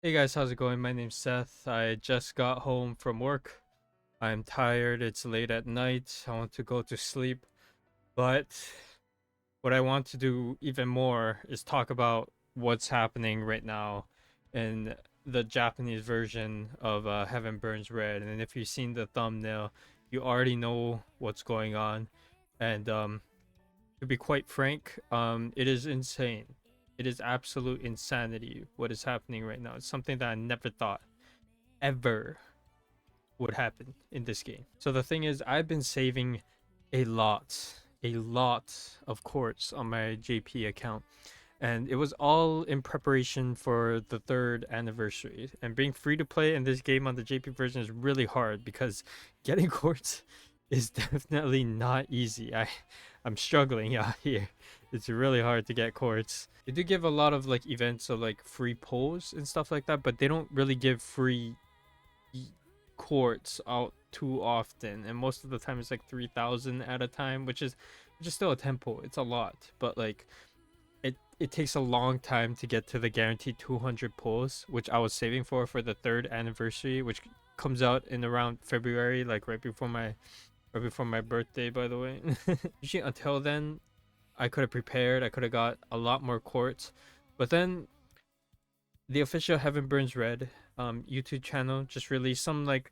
Hey guys, how's it going? My name's Seth. I just got home from work. I'm tired. It's late at night. I want to go to sleep. But what I want to do even more is talk about what's happening right now in the Japanese version of Heaven Burns Red. And if you've seen the thumbnail, you already know what's going on. And to be quite frank, it is insane. It is absolute insanity what is happening right now. It's something that I never thought ever would happen in this game. So the thing is, I've been saving a lot of quartz on my JP account. And it was all in preparation for the third anniversary. And being free to play in this game on the JP version is really hard because getting quartz is definitely not easy. I'm struggling out here. It's really hard to get quartz. They do give a lot of like events of like free pulls and stuff like that, but they don't really give free quartz out too often. And most of the time it's like 3,000 at a time, which is still a tempo. It's a lot, but like it takes a long time to get to the guaranteed 200 pulls, which I was saving for the third anniversary, which comes out in around February, like right before my birthday, by the way. Usually until then, I could have prepared. I could have got a lot more quartz, but then the official Heaven Burns Red YouTube channel just released some like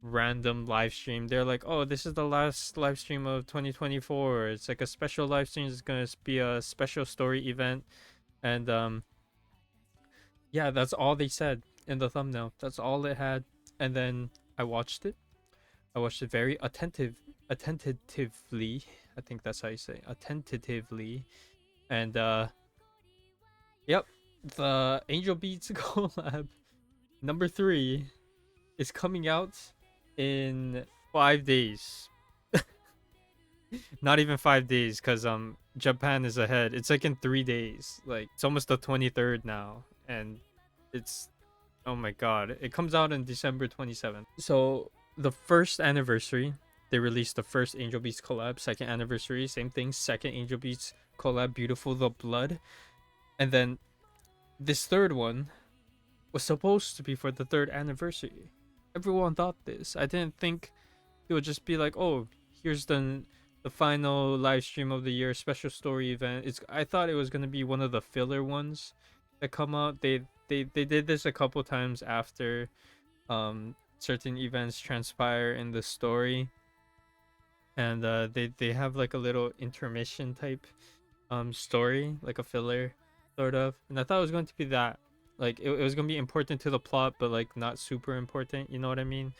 random live stream. They're like, oh, this is the last live stream of 2024. It's like a special live stream. It's gonna be a special story event, and yeah, that's all they said in the thumbnail. That's all it had, and then I watched it. I watched it very attentively. I think that's how you say attentively, and yep, the Angel Beats collab number 3 is coming out in 5 days. Not even 5 days, because Japan is ahead. It's like in 3 days. Like it's almost the 23rd now, and it's, oh my god, it comes out in December 27th. So the first anniversary, they released the first Angel Beats collab. Second anniversary, same thing, second Angel Beats collab, Beautiful the Blood. And then this third one was supposed to be for the third anniversary. Everyone thought this. I didn't think it would just be like, oh, here's the final live stream of the year special story event. I thought it was gonna be one of the filler ones that come out. They did this a couple times after certain events transpire in the story, and they have like a little intermission type story, like a filler sort of. And I thought it was going to be that, like it was gonna be important to the plot, but like not super important, you know what I mean?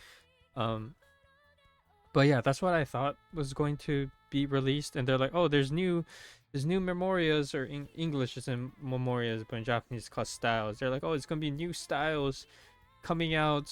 But yeah, that's what I thought was going to be released. And they're like, oh, there's new memorias, or in English it's in memorias, but in Japanese it's called styles. They're like, oh, it's gonna be new styles coming out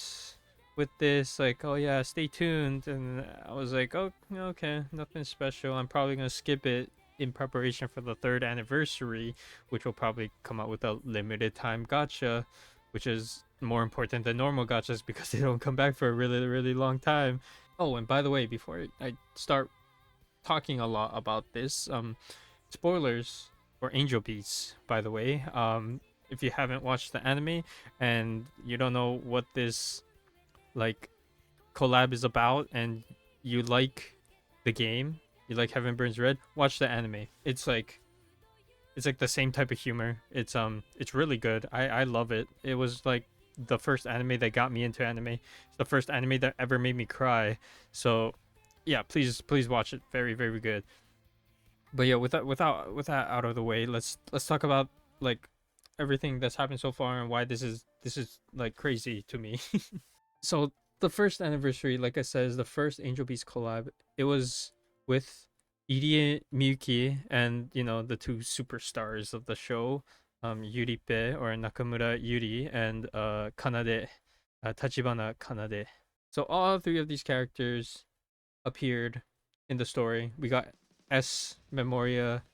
with this, like, oh yeah, stay tuned. And I was like, oh, okay, nothing special. I'm probably gonna skip it in preparation for the third anniversary, which will probably come out with a limited time gacha, which is more important than normal gachas because they don't come back for a really long time. Oh, and by the way, before I start talking a lot about this, spoilers for Angel Beats, by the way. If you haven't watched the anime and you don't know what this like collab is about, and you like the game, you like Heaven Burns Red, watch the anime. It's like the same type of humor. It's really good. I love it. It was like the first anime that got me into anime. It's the first anime that ever made me cry. So yeah, please watch it. Very good. But yeah, with that out of the way, let's talk about like everything that's happened so far and why this is like crazy to me. So the first anniversary, like I said, is the first Angel Beats collab. It was with Irie Miyuki and, you know, the two superstars of the show, Yuripe, or Nakamura Yuri, and Kanade, Tachibana Kanade. So all three of these characters appeared in the story. We got S Memoria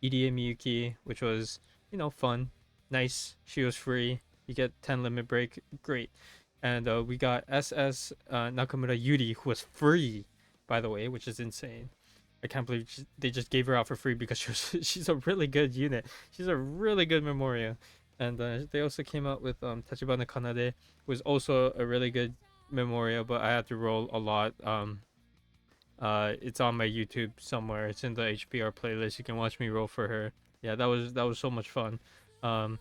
Irie Miyuki, which was, you know, fun, nice. She was free. You get 10 limit break, great. And we got SS Nakamura Yuri, who was free, by the way, which is insane. I can't believe they just gave her out for free because she's a really good unit. She's a really good Memoria. And they also came out with Tachibana Kanade, was also a really good Memoria, but I had to roll a lot. It's on my YouTube somewhere. It's in the HBR playlist. You can watch me roll for her. Yeah, that was so much fun. Um,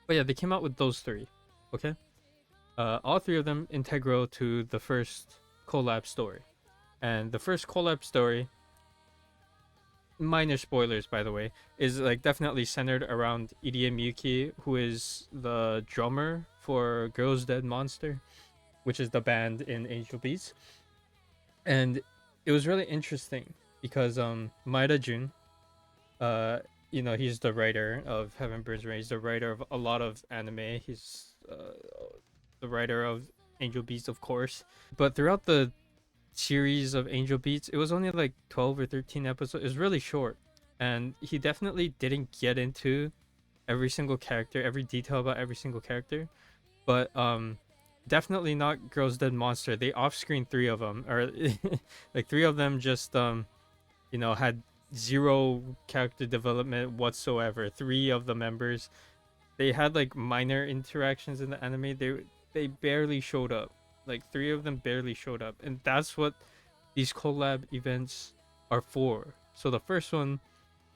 but yeah, they came out with those three. Okay, all three of them integral to the first collab story, and the first collab story, minor spoilers by the way, is like definitely centered around EDM Yuki, who is the drummer for Girls Dead Monster, which is the band in Angel Beats. And it was really interesting because Maeda Jun, uh he's the writer of Heaven Burns Rain. He's the writer of a lot of anime. He's the writer of Angel Beats, of course. But throughout the series of Angel Beats, it was only like 12 or 13 episodes. It was really short, and he definitely didn't get into every single character, every detail about every single character. But definitely not Girls Dead Monster. They off-screen three of them, or like three of them just had zero character development whatsoever. Three of the members, they had like minor interactions in the anime. They barely showed up. Like three of them barely showed up, and that's what these collab events are for. So the first one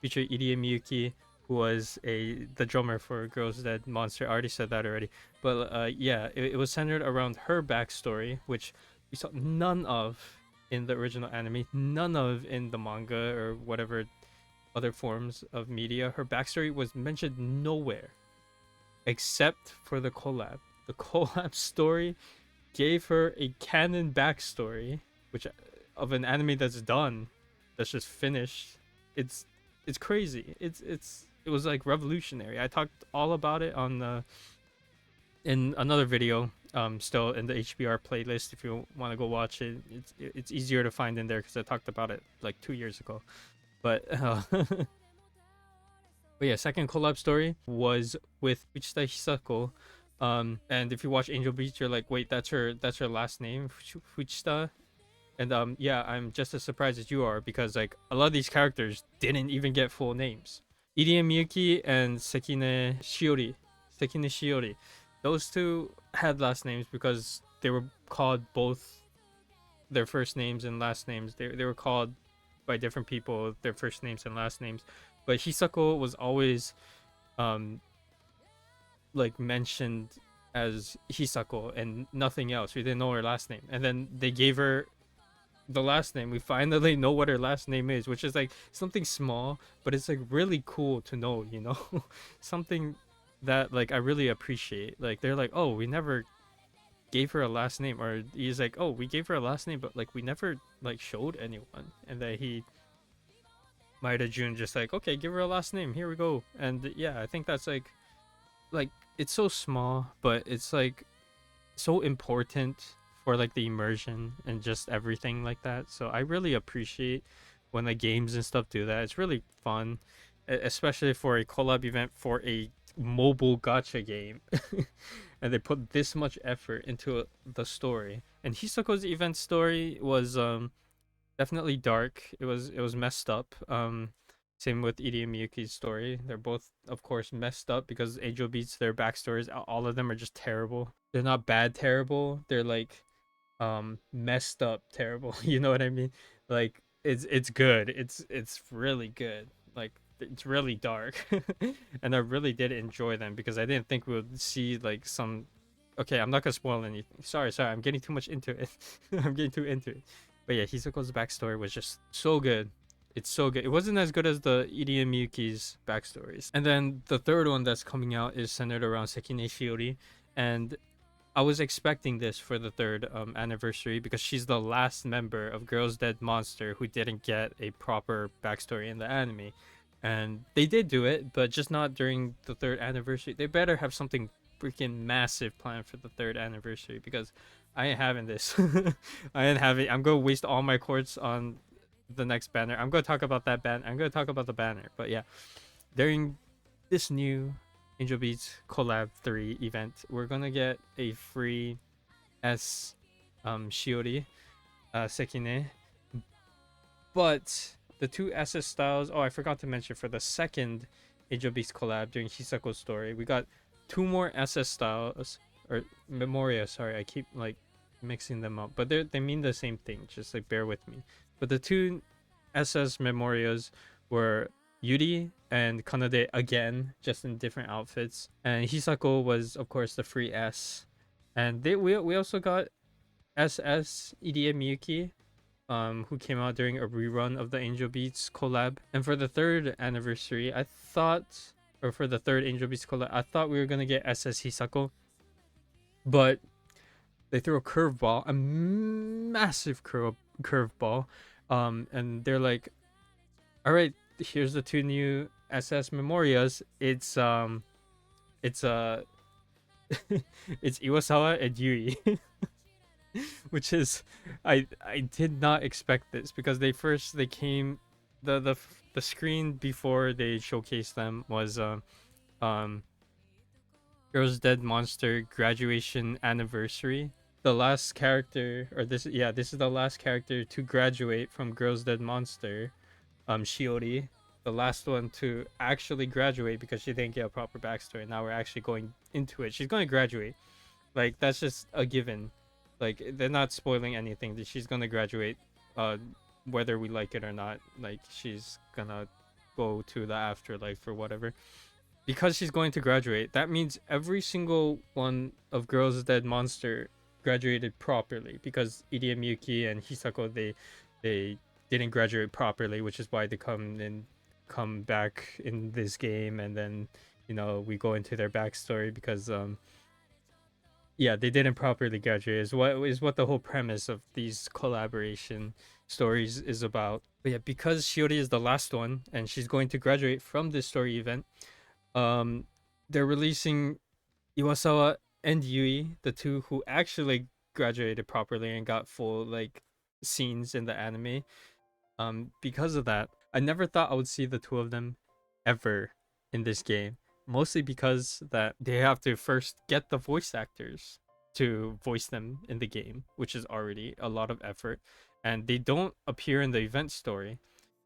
featured EDM Yuki, who was the drummer for Girls Dead Monster. I already said that already, but yeah, it was centered around her backstory, which we saw none of in the original anime, none of in the manga or whatever other forms of media. Her backstory was mentioned nowhere except for the collab. The collab story gave her a canon backstory, which of an anime that's done, that's just finished. It's crazy. It was like revolutionary. I talked all about it on in another video, still in the HBR playlist. If you want to go watch it, it's easier to find in there because I talked about it like 2 years ago. But but yeah, second collab story was with Uchita Hisako. And if you watch Angel Beats, you're like, wait, that's her last name, Fuchita. And yeah, I'm just as surprised as you are because like a lot of these characters didn't even get full names. EDM Yuki and Sekine Shiori, those two had last names because they were called both their first names and last names. They were called by different people their first names and last names. But Hisako was always like mentioned as Hisako and nothing else. We didn't know her last name, and then they gave her the last name. We finally know what her last name is, which is like something small, but it's like really cool to know, something that like I really appreciate. Like they're like, oh, we never gave her a last name, or he's like, oh, we gave her a last name, but like we never like showed anyone, and that he Maeda Jun just like, okay, give her a last name, here we go. And yeah, I think that's like it's so small, but it's like so important for like the immersion and just everything like that. So I really appreciate when the games and stuff do that. It's really fun, especially for a collab event for a mobile gacha game. And they put this much effort into the story. And Hisako's event story was definitely dark. It was messed up. Same with Edie Miyuki's story. They're both, of course, messed up because Angel Beats, their backstories, all of them are just terrible. They're not bad terrible. They're like messed up terrible. You know what I mean? Like it's good. It's really good. Like it's really dark. And I really did enjoy them because I didn't think we would see like some. Okay, I'm not gonna spoil anything. Sorry, I'm getting too much into it. I'm getting too into it. But yeah, Hisako's backstory was just so good. It's so good. It wasn't as good as the Edie and Miyuki's backstories. And then the third one that's coming out is centered around Sekine Shiori. And I was expecting this for the third anniversary because she's the last member of Girls Dead Monster who didn't get a proper backstory in the anime. And they did do it, but just not during the third anniversary. They better have something freaking massive planned for the third anniversary because I ain't having this. I ain't having. I'm gonna waste all my quartz on the next banner. I'm gonna talk about that banner. I'm gonna talk about the banner. But yeah, during this new Angel Beats Collab 3 event, we're gonna get a free S Shiori Sekine. But the two SS styles, oh, I forgot to mention for the second Angel Beats collab during Hisako's story. We got 2 more SS styles or Memoria. Sorry, I keep like mixing them up, but they mean the same thing. Just like bear with me. But the 2 SS Memorias were Yuri and Kanade again, just in different outfits. And Hisako was of course the free S. And we also got SS Irie Miyuki, who came out during a rerun of the Angel Beats collab. And for the 3rd anniversary, I thought, or for the 3rd Angel Beats collab, I thought we were gonna get SS Hisako, but they threw a curveball, a massive curveball, and they're like, "All right, here's the 2 new SS Memorias. It's it's it's Iwasawa and Yui." Which is, I did not expect this, because they came, the screen before they showcased them was um Girls Dead Monster graduation anniversary. The last character, or this is the last character to graduate from Girls Dead Monster, Shiori, the last one to actually graduate, because she didn't get a proper backstory. Now we're actually going into it. She's going to graduate. Like, that's just a given. Like, they're not spoiling anything. She's gonna graduate, whether we like it or not. Like, she's gonna go to the afterlife or whatever. Because she's going to graduate, that means every single one of Girls Dead Monster graduated properly. Because Irie Miyuki and Hisako, they didn't graduate properly, which is why they come back in this game, and then we go into their backstory, because yeah, they didn't properly graduate, is what the whole premise of these collaboration stories is about. But yeah, because Shiori is the last one and she's going to graduate from this story event, they're releasing Iwasawa and Yui, the 2 who actually graduated properly and got full like scenes in the anime. Because of that, I never thought I would see the 2 of them ever in this game. Mostly because that they have to first get the voice actors to voice them in the game, which is already a lot of effort. And they don't appear in the event story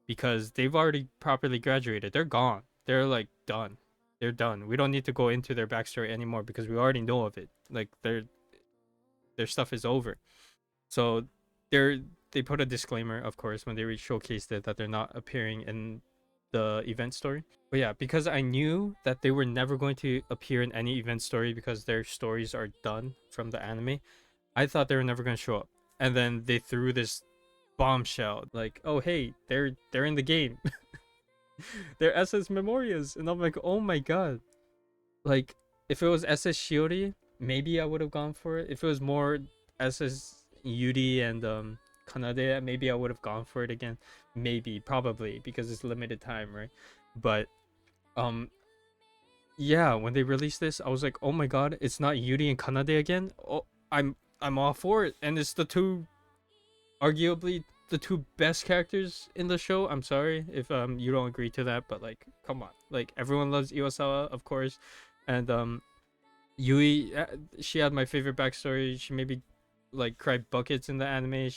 because they've already properly graduated. They're gone. They're like done. They're done. We don't need to go into their backstory anymore because we already know of it. Like their stuff is over. So they put a disclaimer, of course, when they showcased it, that they're not appearing in the event story. But yeah, because I knew that they were never going to appear in any event story because their stories are done from the anime, I thought they were never going to show up. And then they threw this bombshell like, oh hey, they're in the game. They're SS Memorias. And I'm like, oh my god. Like, if it was SS Shiori, maybe I would have gone for it. If it was more SS Yuri and Kanade, maybe I would have gone for it again. Maybe, probably, because it's limited time, right? But yeah, when they released this, I was like, oh my god, it's not Yuri and Kanade again. Oh, I'm all for it. And it's the 2, arguably the 2 best characters in the show. I'm sorry if you don't agree to that, but like, come on. Like, everyone loves Iwasawa, of course. And Yui, she had my favorite backstory. She maybe like cried buckets in the anime.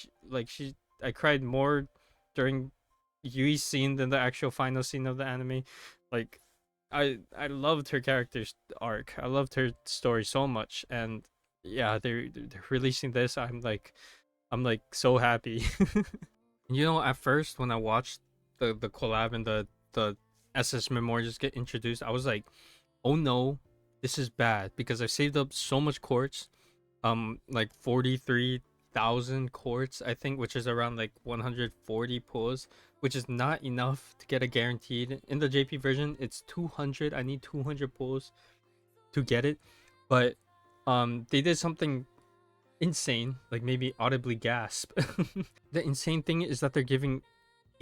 I cried more during Yui's scene than the actual final scene of the anime. Like, I loved her character's arc. I loved her story so much, and yeah, they're releasing this. I'm like so happy. At first when I watched the collab and the SS Memorials get introduced, I was like, oh no, this is bad, because I saved up so much quartz, like 43,000 quartz, I think, which is around like 140 pulls, which is not enough to get a guaranteed. In the JP version, it's 200. I need 200 pulls to get it, but they did something insane, like maybe audibly gasp. The insane thing is that they're giving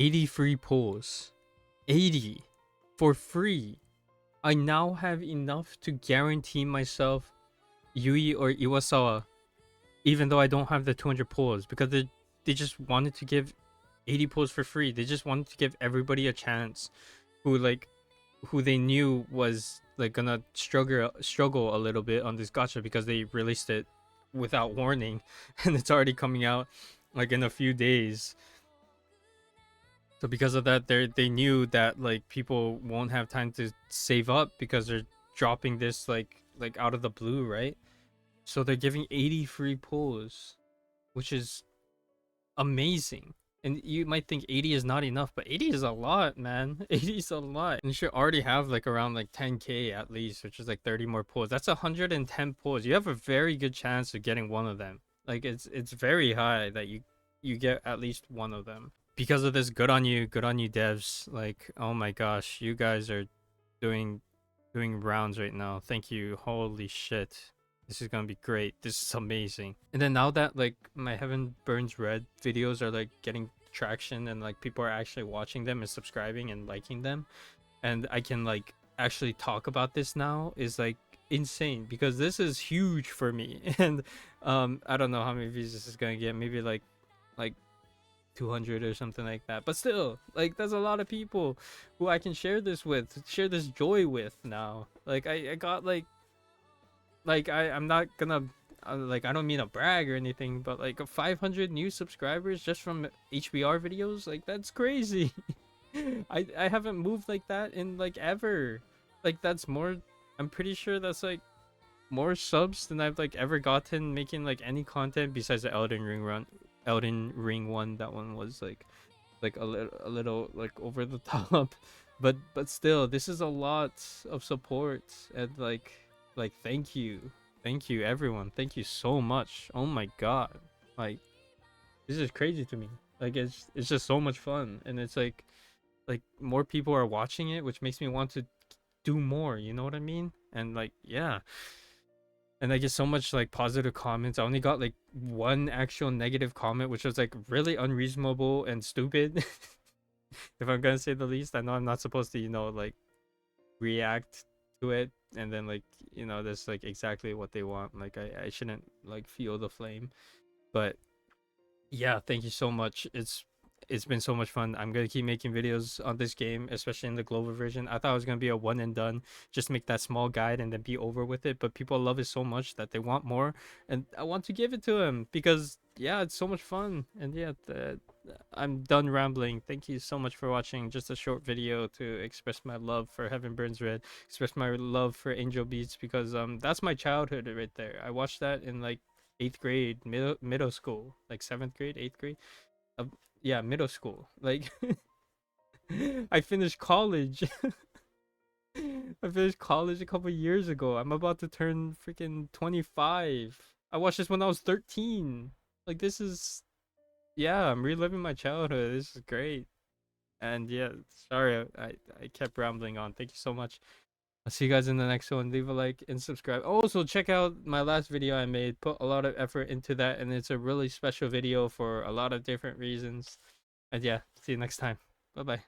80 free pulls, 80 for free. I now have enough to guarantee myself Yui or Iwasawa, even though I don't have the 200 pulls, because they just wanted to give 80 pulls for free. They just wanted to give everybody a chance who they knew was like gonna struggle a little bit on this gacha, because they released it without warning and it's already coming out like in a few days. So because of that, they knew that like people won't have time to save up because they're dropping this like out of the blue, right? So they're giving 80 free pulls, which is amazing. And you might think 80 is not enough, but 80 is a lot, man. 80 is a lot. And you should already have like around like 10k at least, which is like 30 more pulls. That's 110 pulls. You have a very good chance of getting one of them. Like it's very high that you get at least one of them. Because of this, good on you devs. Like, oh my gosh, you guys are doing rounds right now. Thank you. Holy shit. This is gonna be great. This is amazing. And then now that like my Heaven Burns Red videos are like getting traction and like people are actually watching them and subscribing and liking them, and I can like actually talk about this now is like insane because this is huge for me. And I don't know how many views this is gonna get. Maybe like 200 or something like that, but still like that's a lot of people who I can share this with, share this joy with now. Like I got like I'm not gonna like I don't mean to brag or anything, but like 500 new subscribers just from HBR videos, like that's crazy. I haven't moved like that in like ever. Like that's more, I'm pretty sure that's like more subs than I've like ever gotten making like any content besides the Elden Ring one. That one was like a little like over the top. But still, this is a lot of support. And like thank you everyone, thank you so much. Oh my god, like this is crazy to me. Like it's just so much fun. And it's like more people are watching it, which makes me want to do more, you know what I mean? And like yeah, and I get so much like positive comments. I only got like one actual negative comment, which was like really unreasonable and stupid. If I'm gonna say the least. I know I'm not supposed to, you know, like react to it and then like, you know, that's like exactly what they want. Like I shouldn't like feel the flame. But yeah, thank you so much. It's been so much fun. I'm gonna keep making videos on this game, especially in the global version. I thought it was gonna be a one and done, just make that small guide and then be over with it. But people love it so much that they want more, and I want to give it to them because yeah, it's so much fun. And yeah, I'm done rambling. Thank you so much for watching. Just a short video to express my love for Heaven Burns Red, express my love for Angel Beats because that's my childhood right there. I watched that in like 8th grade, middle school, like 7th grade, 8th grade. Uh, yeah, middle school. Like I finished college. I finished college a couple years ago. I'm about to turn freaking 25. I watched this when I was 13. Like this is yeah, I'm reliving my childhood. This is great. And yeah, sorry I kept rambling on. Thank you so much. I'll see you guys in the next one. Leave a like and subscribe. Also, check out my last video I made. Put a lot of effort into that, and it's a really special video for a lot of different reasons. And yeah, see you next time. Bye bye.